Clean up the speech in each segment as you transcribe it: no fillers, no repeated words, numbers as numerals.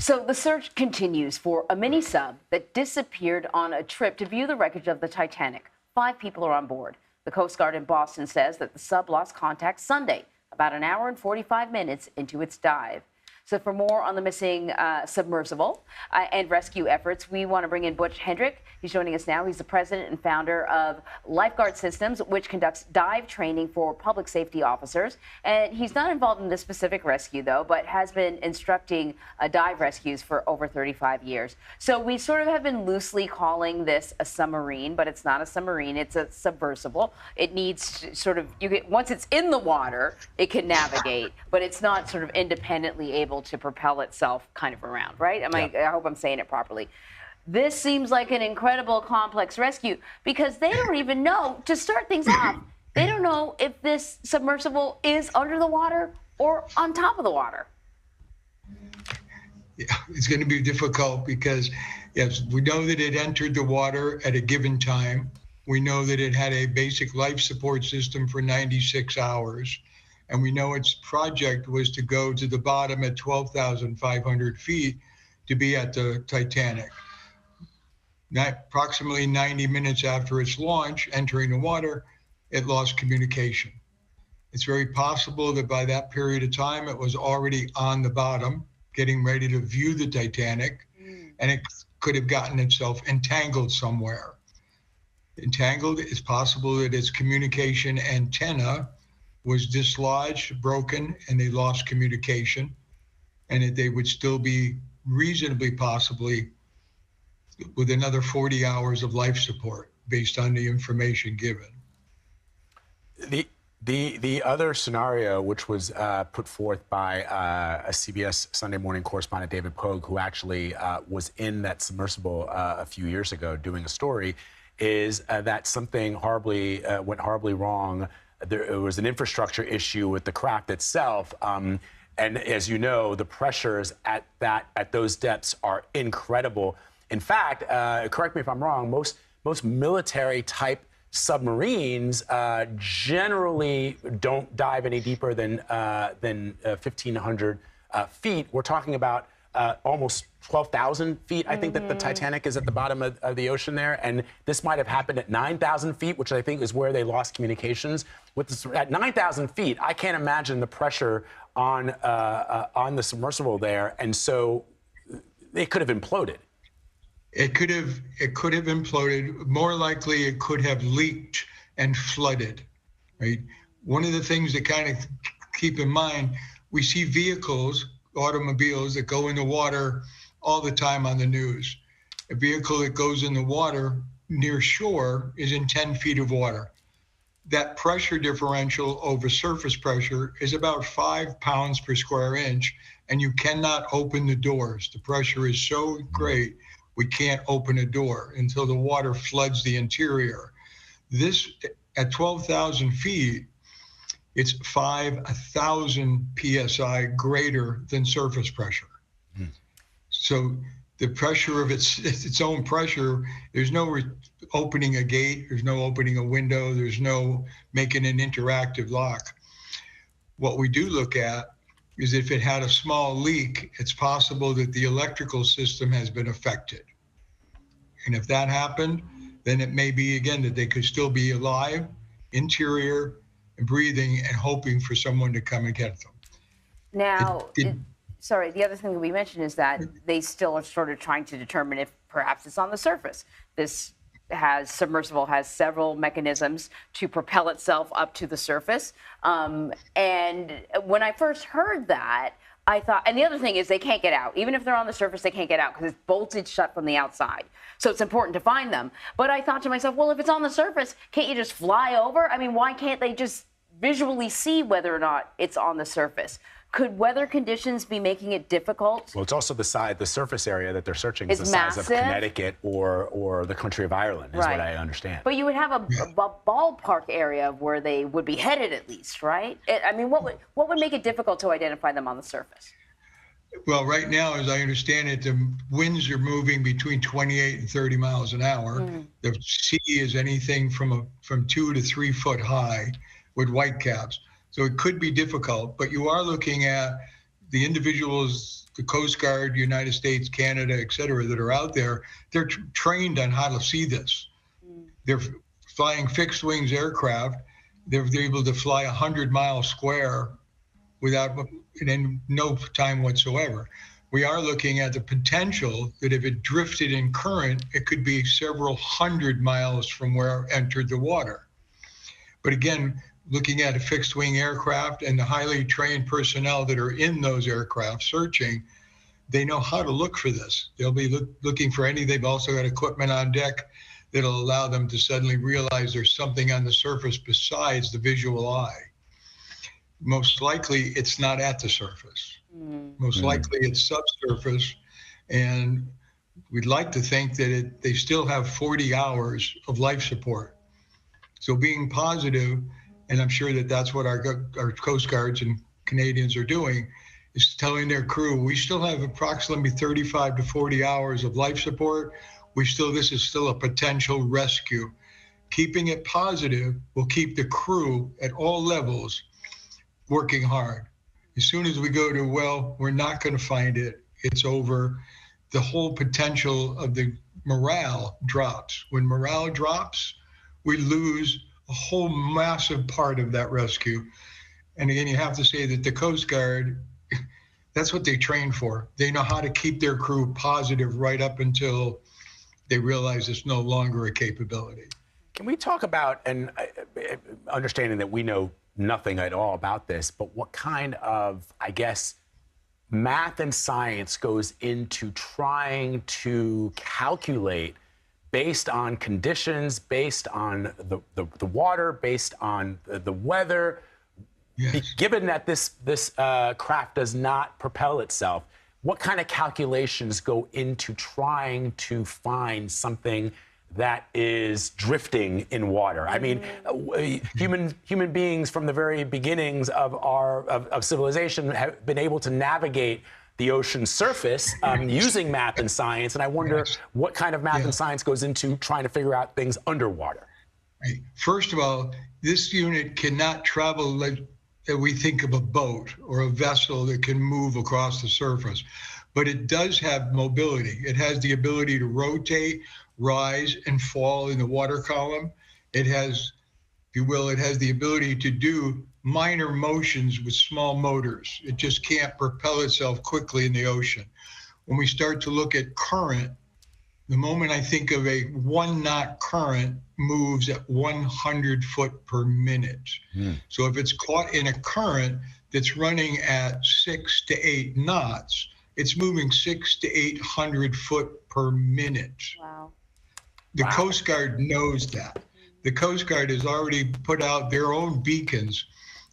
So the search continues for a mini sub that disappeared on a trip to view the wreckage of the Titanic. 5 people are on board. The Coast Guard in Boston says that the sub lost contact Sunday, about an hour and 45 minutes into its dive. So for more on the missing submersible and rescue efforts, we want to bring in Butch Hendrick. He's joining us now. He's the president and founder of Lifeguard Systems, which conducts dive training for public safety officers. And he's not involved in this specific rescue, though, but has been instructing dive rescues for over 35 years. So we sort of have been loosely calling this a submarine, but it's not a submarine. It's a submersible. It needs to sort of, once it's in the water, it can navigate, but it's not sort of independently able to propel itself kind of around, right? I hope I'm saying it properly. This seems like an incredible complex rescue because they don't even know, to start things off, they don't know if this submersible is under the water or on top of the water. Yeah, it's going to be difficult because, yes, we know that it entered the water at a given time. We know that it had a basic life support system for 96 hours. And we know its project was to go to the bottom at 12,500 feet to be at the Titanic. Approximately 90 minutes after its launch, entering the water, it lost communication. It's very possible that by that period of time, it was already on the bottom, getting ready to view the Titanic, and it could have gotten itself entangled somewhere. Entangled, it's possible that its communication antenna was dislodged, broken, and they lost communication, and that they would still be reasonably possibly with another 40 hours of life support based on the information given. The other scenario, which was put forth by a CBS Sunday morning correspondent, David Pogue, who actually was in that submersible a few years ago doing a story, is that something went horribly wrong. There was an infrastructure issue with the craft itself. And as you know, the pressures at those depths are incredible. In fact, correct me if I'm wrong, most military type submarines generally don't dive any deeper than 1,500 feet. We're talking about almost 12,000 feet. I think that the Titanic is at the bottom of the ocean there, and this might have happened at 9,000 feet, which I think is where they lost communications. At 9,000 feet, I can't imagine the pressure on the submersible there, and so it could have imploded. It could have imploded. More likely, it could have leaked and flooded. Right. One of the things to kind of keep in mind, we see vehicles, automobiles that go in the water all the time on the news. A vehicle that goes in the water near shore is in 10 feet of water. That pressure differential over surface pressure is about 5 pounds per square inch, and you cannot open the doors. The pressure is so great, we can't open a door until the water floods the interior. This, at 12,000 feet, it's 5,000 PSI greater than surface pressure. So the pressure of its own pressure, there's no opening a gate, there's no opening a window, there's no making an interactive lock. What we do look at is if it had a small leak, it's possible that the electrical system has been affected. And if that happened, then it may be, again, that they could still be alive, interior, and breathing, and hoping for someone to come and get them. Now, sorry, the other thing that we mentioned is that they still are sort of trying to determine if perhaps it's on the surface. This submersible has several mechanisms to propel itself up to the surface. And when I first heard that, I thought, and the other thing is they can't get out. Even if they're on the surface, they can't get out because it's bolted shut from the outside. So it's important to find them. But I thought to myself, well, if it's on the surface, can't you just fly over? I mean, why can't they just visually see whether or not it's on the surface? Could weather conditions be making it difficult? Well, it's also the surface area that they're searching is the size of Connecticut or the country of Ireland, is what I understand. But you would have a ballpark area of where they would be headed at least, right? I mean, what would make it difficult to identify them on the surface? Well, right now, as I understand it, the winds are moving between 28 and 30 miles an hour. The sea is anything from 2 to 3 foot high with whitecaps. So it could be difficult, but you are looking at the individuals the Coast Guard, United States, Canada, et cetera, that are out there, they're trained on how to see this. They're flying fixed wings aircraft. They're able to fly 100-mile square without in no time whatsoever. We are looking at the potential that if it drifted in current, it could be several 100 miles from where it entered the water. But again, looking at a fixed wing aircraft and the highly trained personnel that are in those aircraft searching, they know how to look for this. They'll be looking for they've also got equipment on deck that'll allow them to suddenly realize there's something on the surface besides the visual eye. Most likely it's not at the surface. Most likely it's subsurface, and we'd like to think that they still have 40 hours of life support. So being positive, and I'm sure that that's what our Coast Guards and Canadians are doing, is telling their crew, we still have approximately 35 to 40 hours of life support. This is still a potential rescue. Keeping it positive will keep the crew at all levels working hard. As soon as we go to, well, we're not going to find it, it's over, the whole potential of the morale drops. When morale drops, we lose a whole massive part of that rescue. And again, you have to say that the Coast Guard, that's what they train for. They know how to keep their crew positive right up until they realize it's no longer a capability. Can we talk about, and understanding that we know nothing at all about this, but what kind of, I guess, math and science goes into trying to calculate based on conditions, based on the water, based on the weather, yes. Given that this craft does not propel itself, what kind of calculations go into trying to find something that is drifting in water? I mean, human beings from the very beginnings of civilization have been able to navigate the ocean's surface using math and science, and I wonder what kind of math and science goes into trying to figure out things underwater. Right. First of all, this unit cannot travel like we think of a boat or a vessel that can move across the surface, but it does have mobility. It has the ability to rotate, rise, and fall in the water column. It has, if you will, it has the ability to do minor motions with small motors. It just can't propel itself quickly in the ocean. When we start to look at current, the moment I think of a 1-knot current moves at 100 foot per minute. So if it's caught in a current that's running at 6 to 8 knots, it's moving 600 to 800 foot per minute. Wow. The Coast Guard knows that. The Coast Guard has already put out their own beacons.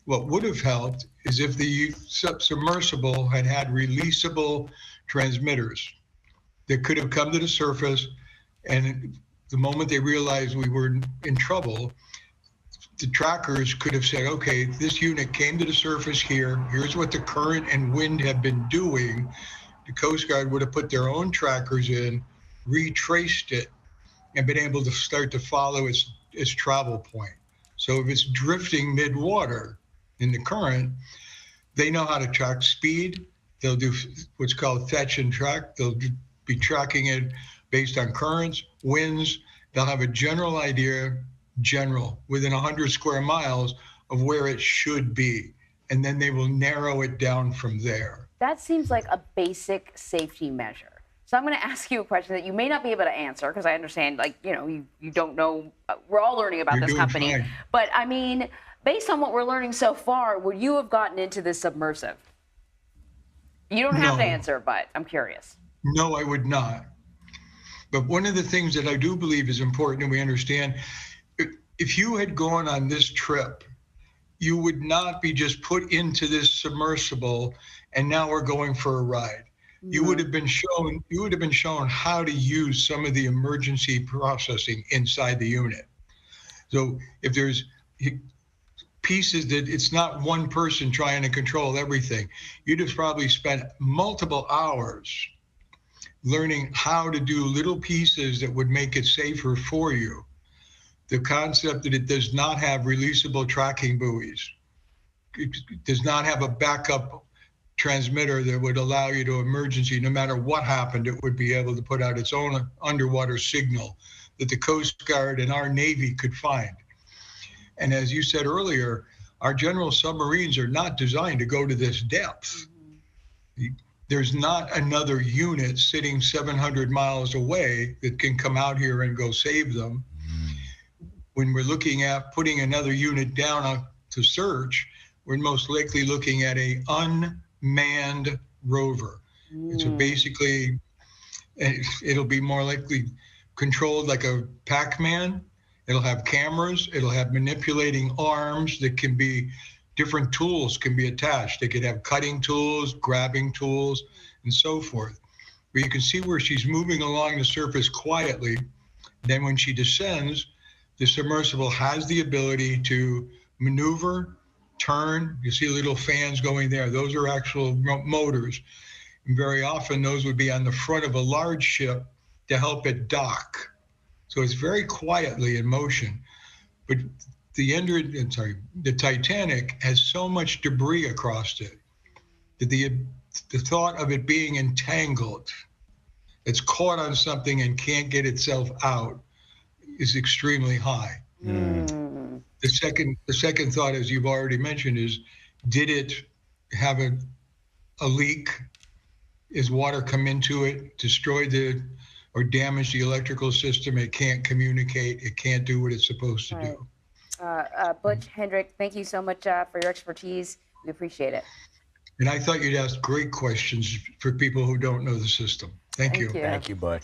What would have helped is if the submersible had releasable transmitters that could have come to the surface, and the moment they realized we were in trouble, the trackers could have said, okay, this unit came to the surface here, here's what the current and wind have been doing. The Coast Guard would have put their own trackers in, retraced it, and been able to start to follow its travel point. So if it's drifting mid-water in the current, they know how to track speed. They'll do what's called fetch and track. They'll be tracking it based on currents, winds. They'll have a general idea, within 100 square miles of where it should be. And then they will narrow it down from there. That seems like a basic safety measure. So I'm going to ask you a question that you may not be able to answer, because I understand, like, you don't know. We're all learning about this company. Fine. But I mean, based on what we're learning so far, would you have gotten into this submersive? You don't have to answer, but I'm curious. No, I would not. But one of the things that I do believe is important, and we understand, if you had gone on this trip, you would not be just put into this submersible and now we're going for a ride. You would have been shown how to use some of the emergency processing inside the unit. So if there's pieces that it's not one person trying to control everything, you'd have probably spent multiple hours learning how to do little pieces that would make it safer for you. The concept that it does not have releasable tracking buoys, it does not have a backup transmitter that would allow you to emergency, no matter what happened, it would be able to put out its own underwater signal that the Coast Guard and our Navy could find. And as you said earlier, our general submarines are not designed to go to this depth. There's not another unit sitting 700 miles away that can come out here and go save them. When we're looking at putting another unit down to search, we're most likely looking at a unmanned rover. It's basically, it'll be more likely controlled like a Pac-Man. It'll have cameras, it'll have manipulating arms that can be, different tools can be attached. They could have cutting tools, grabbing tools, and so forth. But you can see where she's moving along the surface quietly. Then when she descends, the submersible has the ability to maneuver, turn. You see little fans going there. Those are actual motors. And very often those would be on the front of a large ship to help it dock. So it's very quietly in motion. But the Titanic has so much debris across it that the thought of it being entangled, it's caught on something and can't get itself out, is extremely high. The second thought, as you've already mentioned, is did it have a leak? Is water come into it, destroy or damage the electrical system? It can't communicate. It can't do what it's supposed to do. Butch Hendrick, thank you so much for your expertise. We appreciate it. And I thought you'd ask great questions for people who don't know the system. Thank you. Thank you, Butch.